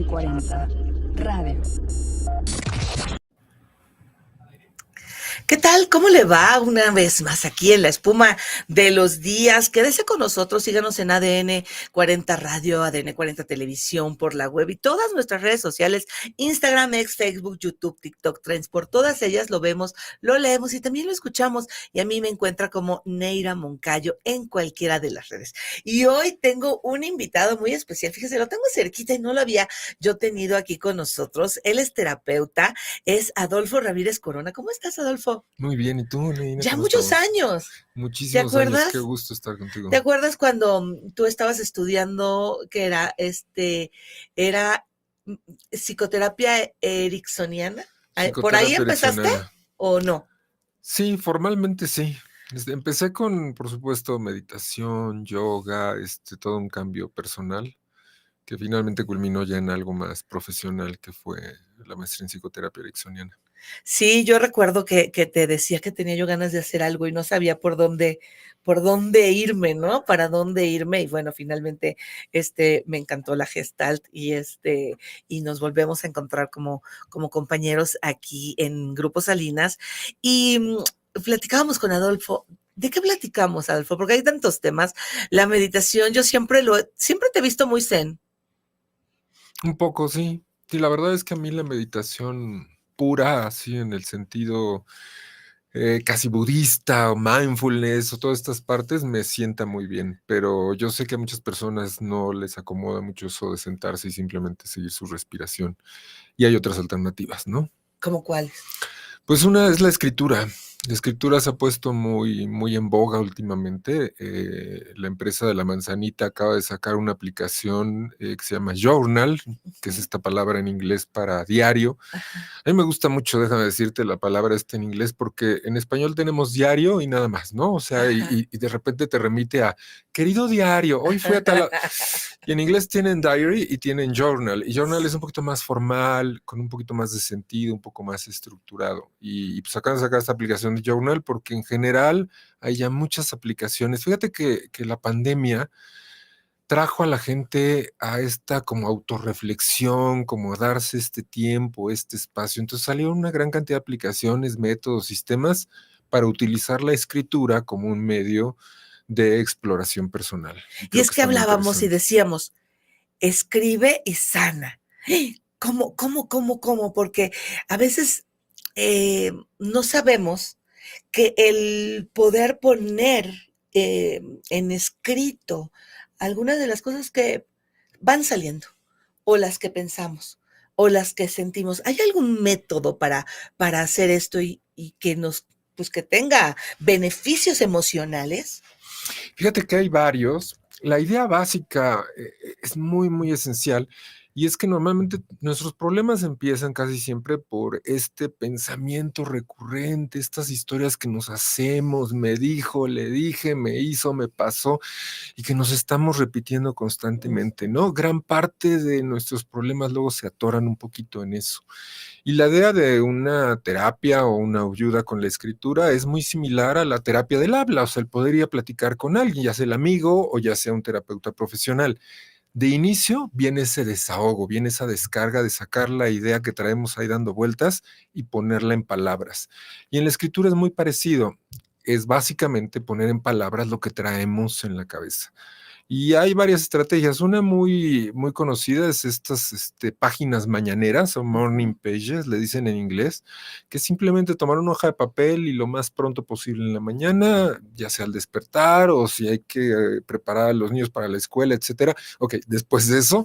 ADN40 Radio. ¿Qué tal? ¿Cómo le va? Una vez más aquí en la espuma de los días. Quédese con nosotros, síganos en ADN 40 Radio, ADN 40 Televisión, por la web y todas nuestras redes sociales, Instagram, X, Facebook, YouTube, TikTok, Trends, por todas ellas lo vemos, lo leemos y también lo escuchamos. Y a mí me encuentra como Neira Moncayo en cualquiera de las redes. Y hoy tengo un invitado muy especial, fíjese, lo tengo cerquita y no lo había yo tenido aquí con nosotros. Él es terapeuta, es Adolfo Ramírez Corona. ¿Cómo estás, Adolfo? Muy bien, ¿y tú, Neina? Ya ¿Cómo muchos estamos? años. ¿Te Muchísimos años, acuerdas? qué gusto estar contigo. ¿Te acuerdas cuando tú estabas estudiando que era psicoterapia ericksoniana? ¿Por ahí Psicoterapia empezaste ericksoniana. o no? Sí, formalmente sí. Empecé con, por supuesto, meditación, yoga, todo un cambio personal que finalmente culminó ya en algo más profesional, que fue la maestría en psicoterapia ericksoniana. Sí, yo recuerdo que te decía que tenía yo ganas de hacer algo y no sabía por dónde irme, ¿no? Para dónde irme. Y bueno, finalmente, me encantó la Gestalt y nos volvemos a encontrar como compañeros aquí en Grupo Salinas. Y platicábamos con Adolfo. ¿De qué platicamos, Adolfo? Porque hay tantos temas. La meditación, yo siempre te he visto muy zen. Un poco, sí. Sí, la verdad es que a mí la meditación pura, así en el sentido casi budista o mindfulness o todas estas partes me sienta muy bien, pero yo sé que a muchas personas no les acomoda mucho eso de sentarse y simplemente seguir su respiración. Y hay otras alternativas, ¿no? ¿Cómo cuáles? Pues una es la escritura. La escritura se ha puesto muy, muy en boga últimamente. La empresa de la manzanita acaba de sacar una aplicación que se llama Journal, que es esta palabra en inglés para diario. A mí me gusta mucho, déjame decirte, la palabra en inglés, porque en español tenemos diario y nada más, ¿no? O sea, y de repente te remite a, querido diario, hoy fui a tal... Y en inglés tienen diary y tienen journal. Y journal es un poquito más formal, con un poquito más de sentido, un poco más estructurado. Y pues acaban de sacar esta aplicación de journal porque en general hay ya muchas aplicaciones. Fíjate que la pandemia trajo a la gente a esta como autorreflexión, como a darse este tiempo, este espacio. Entonces salieron una gran cantidad de aplicaciones, métodos, sistemas para utilizar la escritura como un medio de exploración personal. Y es que hablábamos y decíamos, escribe y sana. ¿Cómo? Porque a veces no sabemos que el poder poner en escrito algunas de las cosas que van saliendo, o las que pensamos, o las que sentimos. ¿Hay algún método para hacer esto y que pues que tenga beneficios emocionales? Fíjate que hay varios. La idea básica es muy, muy esencial, y es que normalmente nuestros problemas empiezan casi siempre por este pensamiento recurrente, estas historias que nos hacemos, me dijo, le dije, me hizo, me pasó, y que nos estamos repitiendo constantemente, ¿no? Gran parte de nuestros problemas luego se atoran un poquito en eso. Y la idea de una terapia o una ayuda con la escritura es muy similar a la terapia del habla, o sea, el poder ir a platicar con alguien, ya sea el amigo o ya sea un terapeuta profesional. De inicio viene ese desahogo, viene esa descarga de sacar la idea que traemos ahí dando vueltas y ponerla en palabras. Y en la escritura es muy parecido, es básicamente poner en palabras lo que traemos en la cabeza. Y hay varias estrategias. Una muy, muy conocida es estas páginas mañaneras o morning pages, le dicen en inglés, que es simplemente tomar una hoja de papel y lo más pronto posible en la mañana, ya sea al despertar o si hay que preparar a los niños para la escuela, etcétera. Ok, después de eso,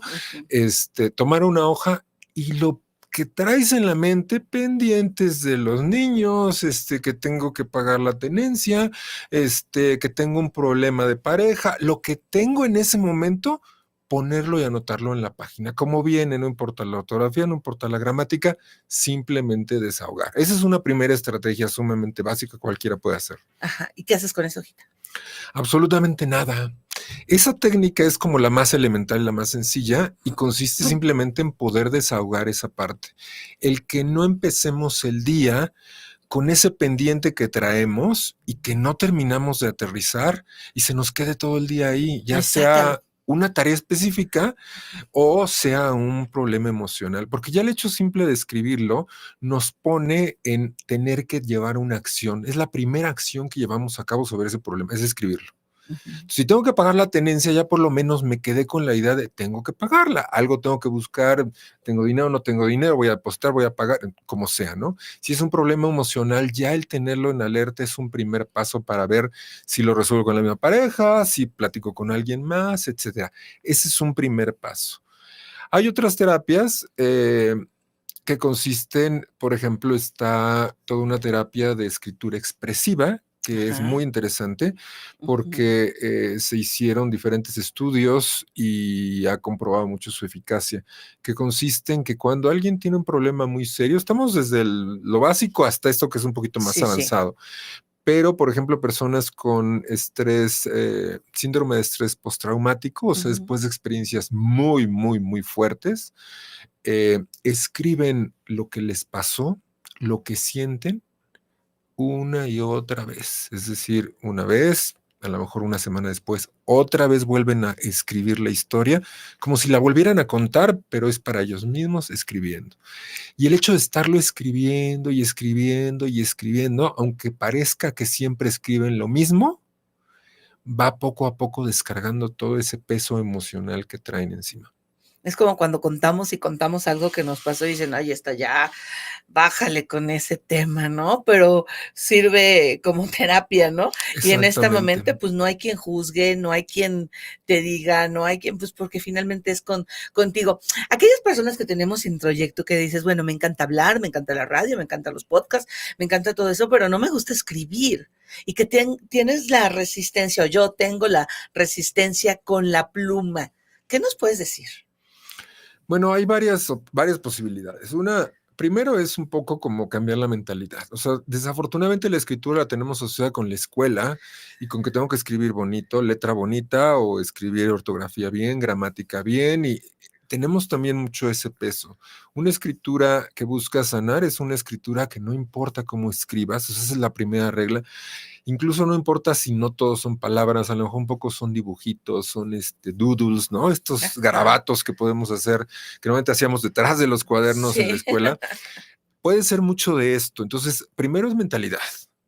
tomar una hoja y lo que traes en la mente, pendientes de los niños, que tengo que pagar la tenencia, que tengo un problema de pareja, lo que tengo en ese momento, ponerlo y anotarlo en la página. Como viene, no importa la ortografía, no importa la gramática, simplemente desahogar. Esa es una primera estrategia sumamente básica, cualquiera puede hacer. Ajá. ¿Y qué haces con esa hojita? Absolutamente nada. Esa técnica es como la más elemental y la más sencilla y consiste simplemente en poder desahogar esa parte. El que no empecemos el día con ese pendiente que traemos y que no terminamos de aterrizar y se nos quede todo el día ahí, ya sea una tarea específica o sea un problema emocional, porque ya el hecho simple de escribirlo nos pone en tener que llevar una acción. Es la primera acción que llevamos a cabo sobre ese problema, es escribirlo. Ujú. Si tengo que pagar la tenencia, ya por lo menos me quedé con la idea de tengo que pagarla, algo tengo que buscar, tengo dinero, no tengo dinero, voy a apostar, voy a pagar, como sea, ¿no? Si es un problema emocional, ya el tenerlo en alerta es un primer paso para ver si lo resuelvo con la misma pareja, si platico con alguien más, etcétera. Ese es un primer paso. Hay otras terapias que consisten, por ejemplo, está toda una terapia de escritura expresiva, que es Ajá. muy interesante Ujú. porque se hicieron diferentes estudios y ha comprobado mucho su eficacia, que consiste en que cuando alguien tiene un problema muy serio, estamos desde lo básico hasta esto que es un poquito más Sí, sí. avanzado, pero, por ejemplo, personas con estrés, síndrome de estrés postraumático, o sea, Ujú. después de experiencias muy, muy, muy fuertes, escriben lo que les pasó, lo que sienten una y otra vez. Es decir, una vez, a lo mejor una semana después, otra vez vuelven a escribir la historia, como si la volvieran a contar, pero es para ellos mismos escribiendo. Y el hecho de estarlo escribiendo y escribiendo y escribiendo, aunque parezca que siempre escriben lo mismo, va poco a poco descargando todo ese peso emocional que traen encima. Es como cuando contamos y contamos algo que nos pasó y dicen: "Ay, esta ya, bájale con ese tema", ¿no? Pero sirve como terapia, ¿no? Y en este Exactamente. momento, pues, no hay quien juzgue, no hay quien te diga, no hay quien, pues, porque finalmente es contigo. Aquellas personas que tenemos introyecto que dices: "Bueno, me encanta hablar, me encanta la radio, me encantan los podcasts, me encanta todo eso, pero no me gusta escribir", y que tienes la resistencia, o yo tengo la resistencia con la pluma. ¿Qué nos puedes decir? Bueno, hay varias posibilidades. Una, primero es un poco como cambiar la mentalidad. O sea, desafortunadamente la escritura la tenemos asociada con la escuela y con que tengo que escribir bonito, letra bonita o escribir ortografía bien, gramática bien y tenemos también mucho ese peso. Una escritura que busca sanar es una escritura que no importa cómo escribas, esa es la primera regla. Incluso no importa si no todos son palabras, a lo mejor un poco son dibujitos, son doodles, ¿no? Estos Ajá. garabatos que podemos hacer, que normalmente hacíamos detrás de los cuadernos en la Sí. escuela. Puede ser mucho de esto. Entonces, primero es mentalidad.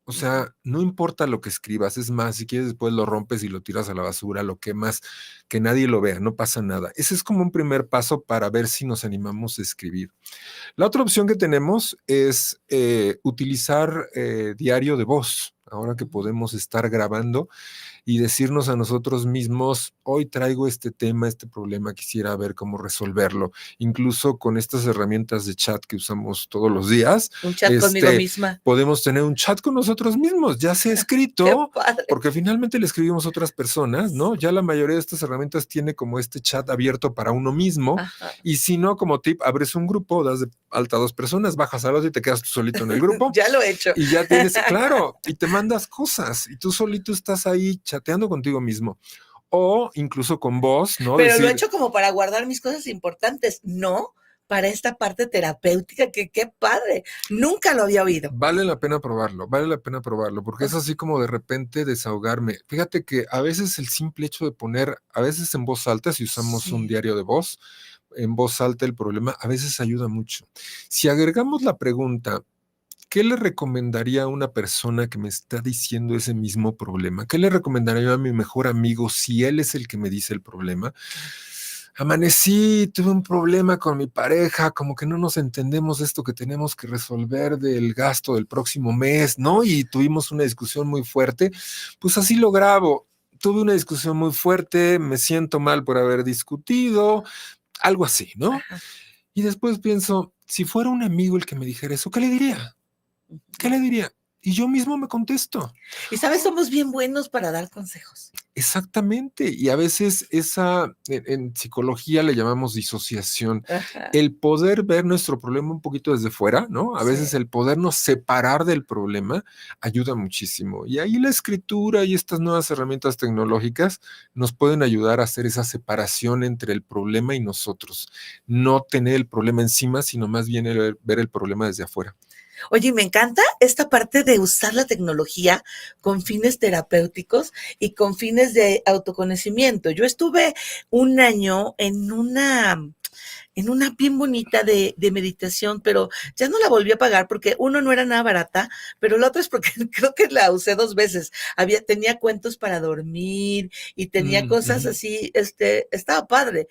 O Ujú. sea, no importa lo que escribas, es más, si quieres después lo rompes y lo tiras a la basura, lo quemas, que nadie lo vea, no pasa nada. Ese es como un primer paso para ver si nos animamos a escribir. La otra opción que tenemos es utilizar diario de voz. Ahora que Ujú. podemos estar grabando y decirnos a nosotros mismos, hoy traigo este tema, este problema, quisiera ver cómo resolverlo. Incluso con estas herramientas de chat que usamos todos los días, Un chat conmigo misma. podemos tener un chat con nosotros mismos, ya sea Qué escrito, padre. porque finalmente le escribimos a otras personas, ¿no? Ya la mayoría de estas herramientas tiene como este chat abierto para uno mismo, Ajá. y si no, como tip, abres un grupo, das de alta a 2 personas, bajas al otro y te quedas tú solito en el grupo, Ya lo he hecho. y ya tienes, claro, y te mandas cosas, y tú solito estás ahí chateando contigo mismo. O incluso con voz, ¿no? Pero lo he Decir, hecho como para guardar mis cosas importantes, no para esta parte terapéutica, que qué padre. Nunca lo había oído. vale la pena probarlo, porque es así como de repente desahogarme. Fíjate que a veces el simple hecho de poner, a veces en voz alta, si usamos un Sí. diario de voz, en voz alta el problema, a veces ayuda mucho. Si agregamos la pregunta, ¿qué le recomendaría a una persona que me está diciendo ese mismo problema? ¿Qué le recomendaría a mi mejor amigo si él es el que me dice el problema? Amanecí, tuve un problema con mi pareja, como que no nos entendemos esto que tenemos que resolver del gasto del próximo mes, ¿no? Y tuvimos una discusión muy fuerte. Pues así lo grabo. Tuve una discusión muy fuerte, me siento mal por haber discutido, algo así, ¿no? Ajá. Y después pienso, si fuera un amigo el que me dijera eso, ¿qué le diría? ¿Qué Ujú. le diría? Y yo mismo me contesto. Y sabes, somos bien buenos para dar consejos. Exactamente. Y a veces esa, en psicología le llamamos disociación. Ajá. El poder ver nuestro problema un poquito desde fuera, ¿no? A veces Sí. el podernos separar del problema ayuda muchísimo. Y ahí la escritura y estas nuevas herramientas tecnológicas nos pueden ayudar a hacer esa separación entre el problema y nosotros. No tener el problema encima, sino más bien ver el problema desde afuera. Oye, me encanta esta parte de usar la tecnología con fines terapéuticos y con fines de autoconocimiento. Yo estuve un año en una bien bonita de meditación, pero ya no la volví a pagar porque uno no era nada barata, pero la otra es porque creo que la usé 2 veces. Tenía cuentos para dormir y tenía cosas Ujú. así, estaba padre,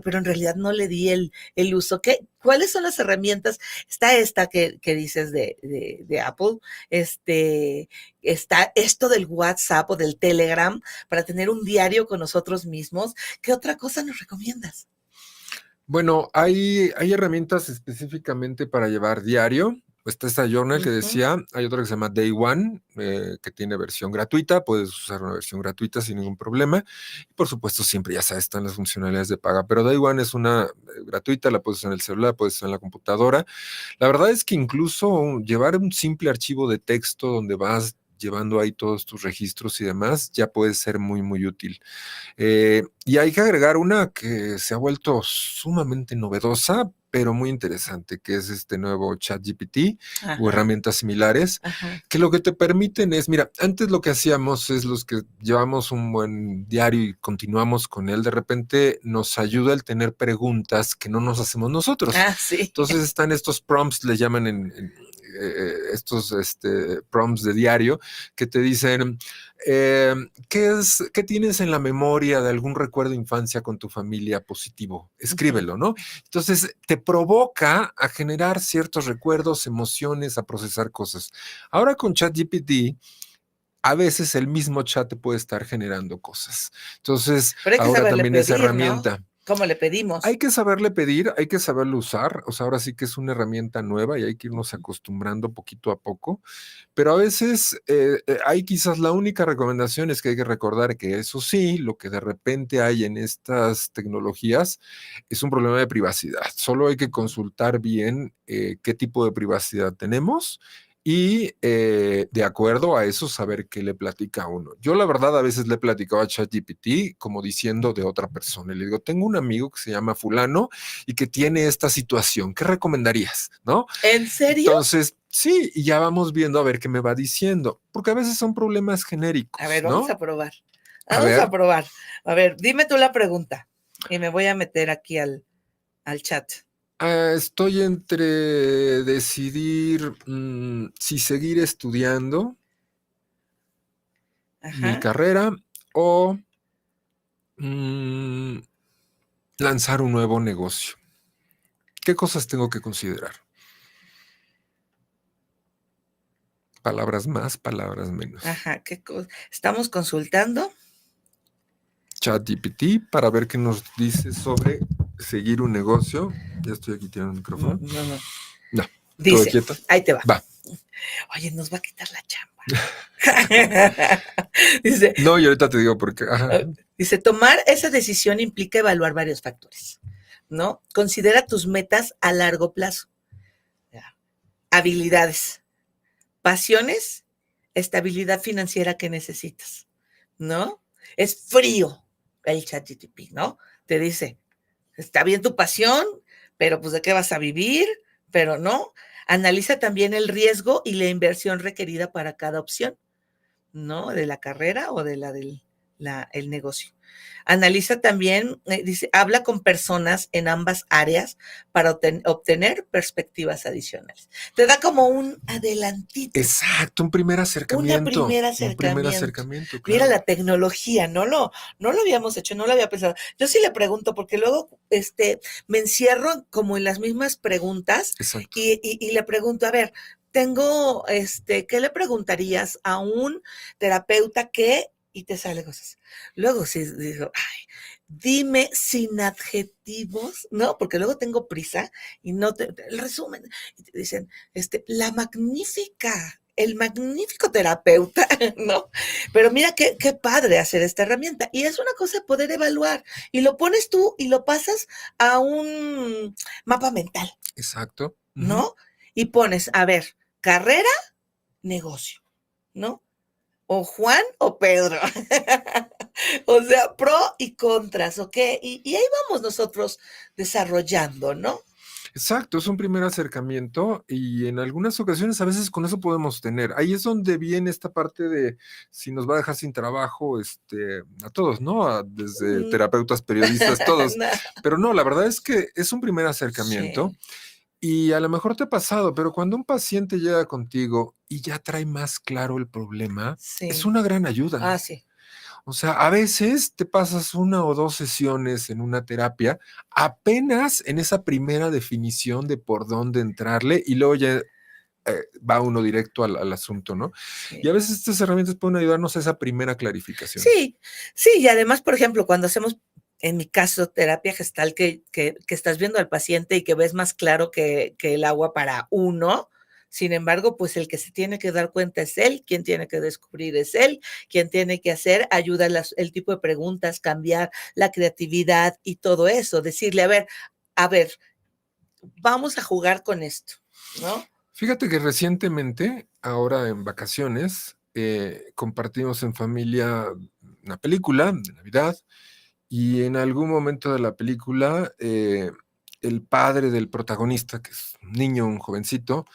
pero en realidad no le di el uso. ¿Cuáles son las herramientas? Está esta que dices de Apple, está esto del WhatsApp o del Telegram para tener un diario con nosotros mismos. ¿Qué otra cosa nos recomiendas? Bueno, hay herramientas específicamente para llevar diario. Está esta Journal que Ujú. decía, hay otra que se llama Day One, que tiene versión gratuita, puedes usar una versión gratuita sin ningún problema. Y por supuesto, siempre ya sabes, están las funcionalidades de paga, pero Day One es una gratuita, la puedes usar en el celular, puedes usar en la computadora. La verdad es que incluso llevar un simple archivo de texto donde vas llevando ahí todos tus registros y demás, ya puede ser muy, muy útil. Y hay que agregar una que se ha vuelto sumamente novedosa, pero muy interesante, que es este nuevo ChatGPT o Ajá, herramientas similares, ajá. que lo que te permiten es, mira, antes lo que hacíamos es los que llevamos un buen diario y continuamos con él, de repente nos ayuda el tener preguntas que no nos hacemos nosotros. Ah, sí. Entonces están estos prompts, le llaman estos prompts de diario, que te dicen, ¿qué tienes en la memoria de algún recuerdo de infancia con tu familia positivo? Ujú. Escríbelo, ¿no? Entonces te provoca a generar ciertos recuerdos, emociones, a procesar cosas. Ahora con ChatGPT, a veces el mismo chat te puede estar generando cosas. Entonces, Pero hay que ahora saberle también esa pedir, ¿no? herramienta. ¿Cómo le pedimos? Hay que saberle pedir, hay que saberlo usar. O sea, ahora sí que es una herramienta nueva y hay que irnos acostumbrando poquito a poco. Pero a veces hay quizás la única recomendación es que hay que recordar que eso sí, lo que de repente hay en estas tecnologías es un problema de privacidad. Solo hay que consultar bien qué tipo de privacidad tenemos y de acuerdo a eso saber qué le platica a uno. Yo la verdad a veces le he platicado a ChatGPT como diciendo de otra persona. Y le digo, tengo un amigo que se llama fulano y que tiene esta situación. ¿Qué recomendarías? ¿No? ¿En serio? Entonces, sí, y ya vamos viendo a ver qué me va diciendo, porque a veces son problemas A genéricos, ver, vamos ¿no? a probar. A Vamos a ver, probar. A ver, dime tú la pregunta y me voy a meter aquí al chat. estoy entre decidir si seguir estudiando mi Ajá. carrera o mm, lanzar un nuevo negocio. ¿Qué cosas tengo que considerar? Palabras más, palabras menos. Ajá. Estamos consultando. ChatGPT para ver qué nos dice sobre seguir un negocio. Ya estoy aquí tirando el No, micrófono. no, no. No, todo Dice, quieto. ahí te va. Va. Oye, nos va a quitar la chamba. Dice, No, y ahorita te digo por qué. Ajá. dice, tomar esa decisión implica evaluar varios factores, ¿no? Considera tus metas a largo plazo. Ya. Habilidades, pasiones, estabilidad financiera que necesitas, ¿no? Es frío el ChatGPT, ¿no? Te dice, está bien tu pasión, pero pues de qué vas a vivir, pero no. Analiza también el riesgo y la inversión requerida para cada opción, ¿no? De la carrera o de el negocio. Analiza también, dice, habla con personas en ambas áreas para obtener perspectivas adicionales. Te da como un adelantito, Exacto, un primer una acercamiento. primer Un primer acercamiento. acercamiento, Mira claro. la tecnología, no lo habíamos hecho, no lo había pensado. Yo sí le pregunto, porque luego me encierro como en las mismas preguntas Exacto. y le pregunto, a ver, tengo, ¿qué le preguntarías a un terapeuta que? Y te sale cosas. Luego sí digo, ay, dime sin adjetivos, ¿no? Porque luego tengo prisa y no el resumen. Y te dicen, la magnífica, el magnífico terapeuta, ¿no? Pero mira qué padre hacer esta herramienta. Y es una cosa poder evaluar. Y lo pones tú y lo pasas a un mapa mental, Exacto. Ujú. ¿no? Y pones, a ver, carrera, negocio, ¿no? O Juan o Pedro. O sea, pro y contras, ¿ok? Y ahí vamos nosotros desarrollando, ¿no? Exacto, es un primer acercamiento y en algunas ocasiones a veces con eso podemos tener. Ahí es donde viene esta parte de si nos va a dejar sin trabajo, a todos, ¿no? Desde Mm, terapeutas, periodistas, todos. no, Pero no, la verdad es que es un primer acercamiento sí, y a lo mejor te ha pasado, pero cuando un paciente llega contigo y ya trae más claro el problema, es sí. una gran ayuda. Sí. O sea, a veces te pasas 1 o 2 sesiones en una terapia, apenas en esa primera definición de por dónde entrarle y luego ya va uno directo al asunto, ¿no? Y a Sí. veces estas herramientas pueden ayudarnos a esa primera clarificación. Sí, sí, y además, por ejemplo, cuando hacemos, en mi caso, terapia gestal, que estás viendo al paciente y que ves más claro que el agua para uno, sin embargo, pues el que se tiene que dar cuenta es él, quien tiene que descubrir es él, quien tiene que hacer, ayuda el tipo de preguntas, cambiar la creatividad y todo eso, decirle, a ver, vamos a jugar con esto, ¿no? Fíjate que recientemente, ahora en vacaciones, compartimos en familia una película de Navidad y en algún momento de la película, el padre del protagonista, que es un niño, un jovencito,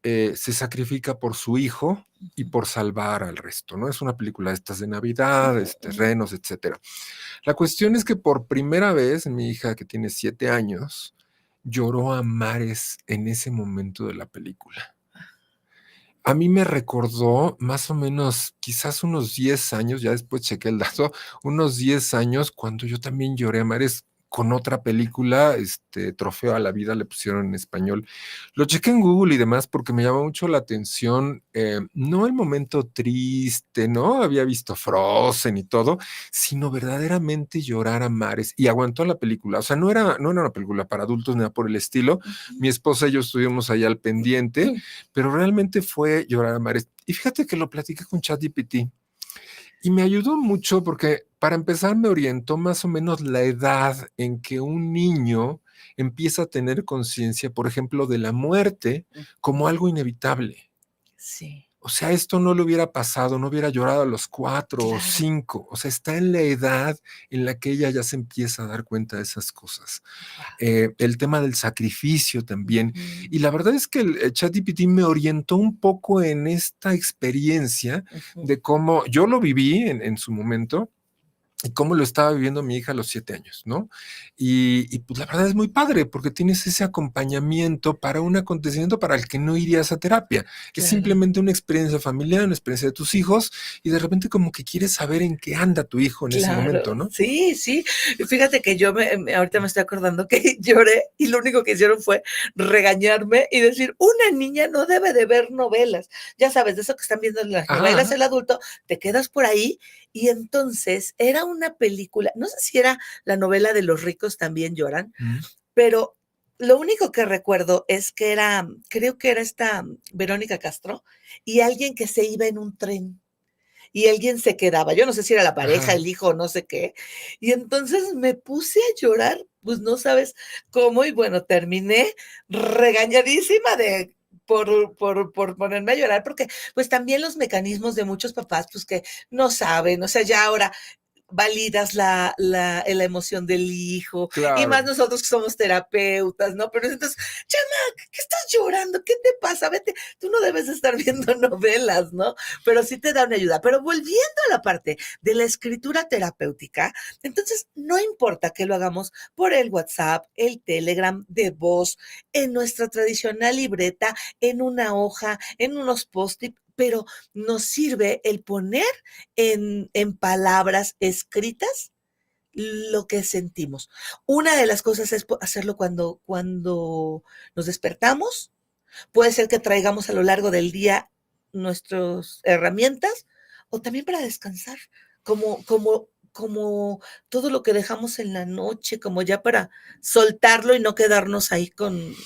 se sacrifica por su hijo y Ujú, por salvar al resto, ¿no? Es una película de estas de Navidad, ujú, ujú. renos, etcétera. La cuestión es que por primera vez mi hija, que tiene 7 años, lloró a mares en ese momento de la película. A mí me recordó más o menos, quizás unos 10 años, ya después chequé el dato, unos 10 años cuando yo también lloré a mares con otra película, Trofeo a la vida le pusieron en español. Lo chequé en Google y demás porque me llamó mucho la atención, no el momento triste, ¿no? Había visto Frozen y todo, sino verdaderamente llorar a mares y aguantó la película. O sea, no era una película para adultos ni nada por el estilo. Mi esposa y yo estuvimos ahí al pendiente, pero realmente fue llorar a mares. Y fíjate que lo platiqué con ChatGPT y me ayudó mucho porque para empezar me orientó más o menos la edad en que un niño empieza a tener conciencia, por ejemplo, de la muerte como algo inevitable. Sí, O sea, esto no le hubiera pasado, no hubiera llorado a los 4 o claro. 5. O sea, está en la edad en la que ella ya se empieza a dar cuenta de esas cosas. Guau. El tema del sacrificio también. Ujú, Y la verdad es que el ChatGPT me orientó un poco en esta experiencia ujú. de cómo yo lo viví en su momento y cómo lo estaba viviendo mi hija a los 7 años, ¿no? Y pues la verdad es muy padre porque tienes ese acompañamiento para un acontecimiento para el que no irías a terapia. Es Claro, simplemente una experiencia familiar, una experiencia de tus hijos y de repente como que quieres saber en qué anda tu hijo en ese momento, claro. ¿no? Sí, sí. Fíjate que ahorita me estoy acordando que lloré y lo único que hicieron fue regañarme y decir: "Una niña no debe de ver novelas". Ya sabes, de eso que están viendo las Ajá, novelas ajá. el adulto, te quedas por ahí y entonces era una película, no sé si era la novela de Los ricos también lloran, Mm. pero lo único que recuerdo es que creo que era esta Verónica Castro y alguien que se iba en un tren. Y alguien se quedaba, yo no sé si era la pareja, Ajá. el hijo, no sé qué, y entonces me puse a llorar, pues, no sabes cómo, y bueno, terminé regañadísima por ponerme a llorar, porque, pues, también los mecanismos de muchos papás, pues, que no saben, o sea, ya ahora validas la emoción del hijo, y más Claro. nosotros que somos terapeutas, ¿no? Pero entonces, chama, ¿qué estás llorando? ¿Qué te pasa? Vete, tú no debes estar viendo novelas, ¿no? Pero sí te da una ayuda. Pero volviendo a la parte de la escritura terapéutica, entonces no importa que lo hagamos por el WhatsApp, el Telegram, de voz, en nuestra tradicional libreta, en una hoja, en unos post-it, pero nos sirve el poner en palabras escritas lo que sentimos. Una de las cosas es hacerlo cuando nos despertamos. Puede ser que traigamos a lo largo del día nuestras herramientas o también para descansar, como todo lo que dejamos en la noche, como ya para soltarlo y no quedarnos ahí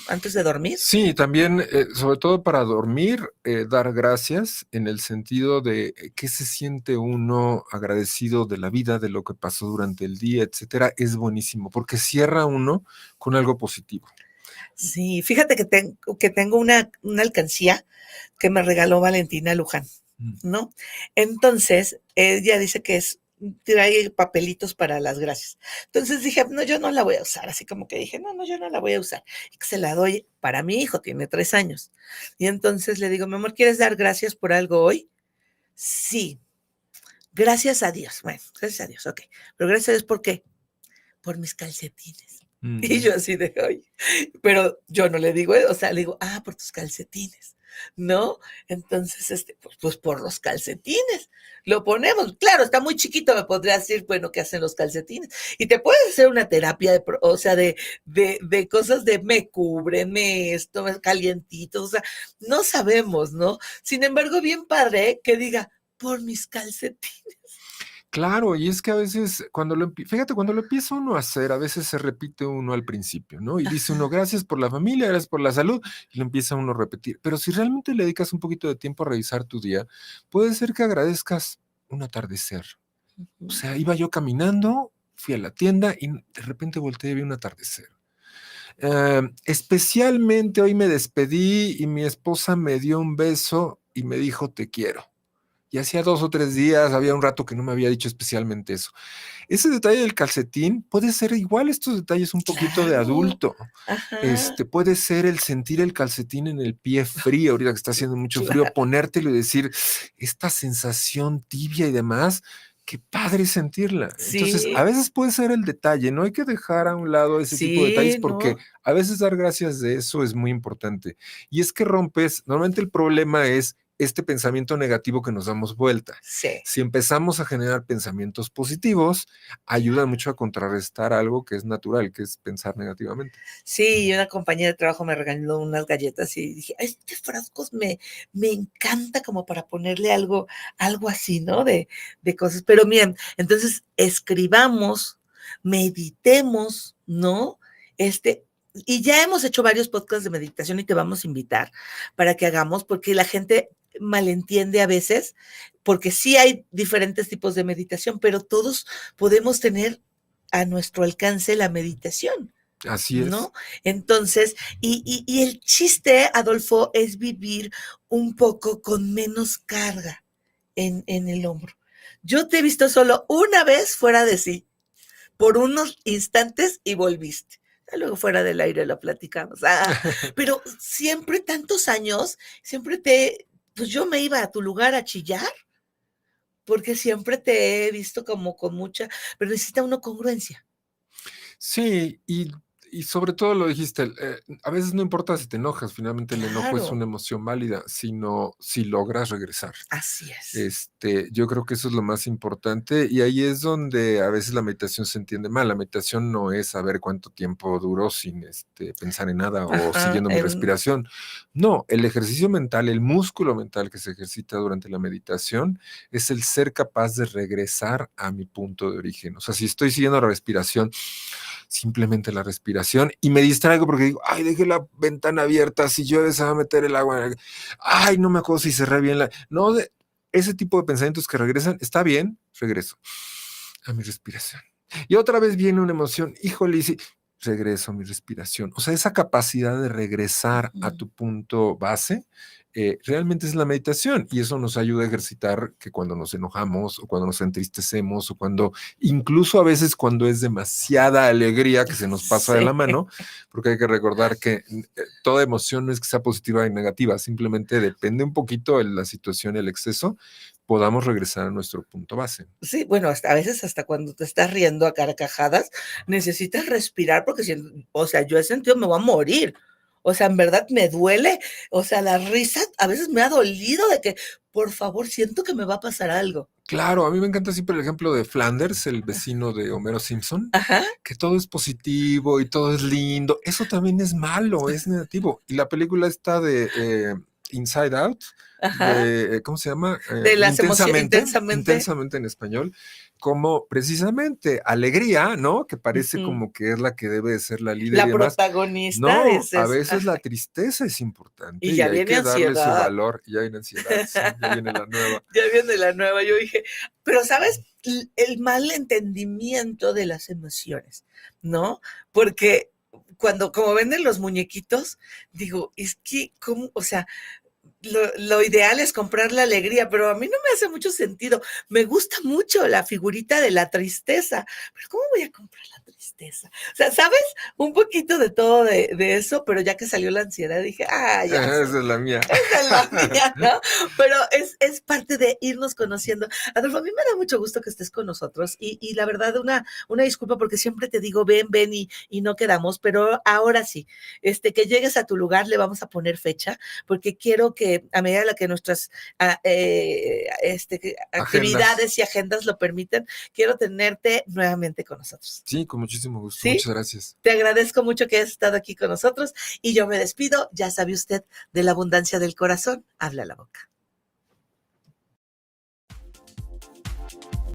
antes de dormir. Sí, también, sobre todo para dormir, dar gracias en el sentido de qué se siente uno agradecido de la vida, de lo que pasó durante el día, etcétera, es buenísimo, porque cierra uno con algo positivo. Sí, fíjate que tengo una alcancía que me regaló Valentina Luján, Mm. ¿no? Entonces, ella dice que es trae papelitos para las gracias. Entonces dije, no, yo no la voy a usar, así como que dije, no, yo no la voy a usar. Y que se la doy para mi hijo, tiene 3 años. Y entonces le digo, mi amor, ¿quieres dar gracias por algo hoy? Sí, gracias a Dios. Bueno, gracias a Dios, ok. Pero gracias a Dios, ¿por qué? Por mis calcetines. Y yo así de, oye, pero yo no le digo, o sea, le digo, por tus calcetines, ¿no? Entonces, pues por los calcetines, lo ponemos. Claro, está muy chiquito, me podría decir, bueno, ¿qué hacen los calcetines? Y te puedes hacer una terapia, o sea, de cosas de me cubren, esto, me calientito, o sea, no sabemos, ¿no? Sin embargo, bien padre que diga, por mis calcetines. Claro, y es que a veces fíjate, cuando lo empieza uno a hacer, a veces se repite uno al principio, ¿no? Y dice uno, gracias por la familia, gracias por la salud, y lo empieza uno a repetir. Pero si realmente le dedicas un poquito de tiempo a revisar tu día, puede ser que agradezcas un atardecer. O sea, iba yo caminando, fui a la tienda y de repente volteé y vi un atardecer. Especialmente hoy me despedí y mi esposa me dio un beso y me dijo, te quiero. Y hacía 2 o 3 días, había un rato que no me había dicho especialmente eso. Ese detalle del calcetín puede ser igual estos detalles un poquito de Claro. adulto. Ajá. Puede ser el sentir el calcetín en el pie frío, ahorita que está haciendo mucho frío, Claro. ponértelo y decir, esta sensación tibia y demás, qué padre sentirla. Entonces, a Sí, veces puede ser el detalle, no hay que dejar a un lado ese tipo de detalles sí, porque ¿no? a veces dar gracias de eso es muy importante. Y es que normalmente el problema es este pensamiento negativo que nos damos vuelta. Sí. Si empezamos a generar pensamientos positivos, ayuda mucho a contrarrestar algo que es natural, que es pensar negativamente. Sí, y una compañera de trabajo me regaló unas galletas y dije, este frascos me encanta como para ponerle algo así, ¿no? De cosas. Pero miren, entonces escribamos, meditemos, ¿no? Y ya hemos hecho varios podcasts de meditación y te vamos a invitar para que hagamos, porque la gente malentiende a veces, porque sí hay diferentes tipos de meditación, pero todos podemos tener a nuestro alcance la meditación. Así es. ¿No? Entonces, y el chiste, Adolfo, es vivir un poco con menos carga en el hombro. Yo te he visto solo una vez fuera de sí, por unos instantes y volviste. Luego fuera del aire lo platicamos. Pero siempre tantos años, pues yo me iba a tu lugar a chillar, porque siempre te he visto como con mucha, pero necesita una congruencia. Sí, y sobre todo lo dijiste, a veces no importa si te enojas, finalmente el enojo es Claro, una emoción válida, sino si logras regresar. así es. Yo creo que eso es lo más importante y ahí es donde a veces la meditación se entiende mal. La meditación no es saber cuánto tiempo duró sin pensar en nada o Ajá, siguiendo mi respiración. No, el ejercicio mental, el músculo mental que se ejercita durante la meditación es el ser capaz de regresar a mi punto de origen. O sea, si estoy siguiendo la respiración, simplemente la respiración y me distraigo porque digo, ay, dejé la ventana abierta, si llueve se va a meter el agua, ay, no me acuerdo si cerré bien No, ese tipo de pensamientos que regresan, está bien, regreso a mi respiración. Y otra vez viene una emoción, híjole, y regreso a mi respiración. O sea, esa capacidad de regresar a tu punto base realmente es la meditación y eso nos ayuda a ejercitar que cuando nos enojamos o cuando nos entristecemos o cuando, incluso a veces cuando es demasiada alegría que se nos pasa de la Sí. mano, porque hay que recordar que toda emoción no es que sea positiva y negativa, simplemente depende un poquito de la situación y el exceso, podamos regresar a nuestro punto base. Sí, bueno, a veces hasta cuando te estás riendo a carcajadas, necesitas respirar porque o sea, yo he sentido me voy a morir. O sea, en verdad me duele. O sea, la risa a veces me ha dolido de que, por favor, siento que me va a pasar algo. Claro, a mí me encanta siempre el ejemplo de Flanders, el vecino de Homero Simpson, Ajá, que todo es positivo y todo es lindo. Eso también es malo, es negativo. Y la película está de Inside Out, ajá. ¿cómo se llama? De las emociones Intensamente, intensamente. intensamente en español, como precisamente alegría, ¿no? Que parece Ujú. como que es la que debe de ser la líder y La demás. protagonista No, a dices, veces la tristeza es y importante y ya hay viene que darle su ansiedad. valor. Y hay ansiedad, sí, ya viene la nueva. Ya viene la nueva. Yo dije, pero ¿sabes? El mal entendimiento de las emociones, ¿no? Porque como venden los muñequitos, digo, es que, ¿cómo? O sea, lo ideal es comprar la alegría, pero a mí no me hace mucho sentido. Me gusta mucho la figurita de la tristeza, pero ¿cómo voy a comprar la tristeza? O sea, ¿sabes? Un poquito de todo de eso, pero ya que salió la ansiedad dije, ya Esa sé. es la mía. Esa es la mía, ¿no? Pero es parte de irnos conociendo. Adolfo, a mí me da mucho gusto que estés con nosotros y la verdad una disculpa porque siempre te digo ven y no quedamos, pero ahora sí, que llegues a tu lugar le vamos a poner fecha porque quiero que a medida de que nuestras actividades Agendas. y agendas lo permiten, quiero tenerte nuevamente con nosotros. Sí, con muchísimo gusto. ¿Sí? Muchas gracias. Te agradezco mucho que hayas estado aquí con nosotros y yo me despido. Ya sabe usted, de la abundancia del corazón, habla la boca.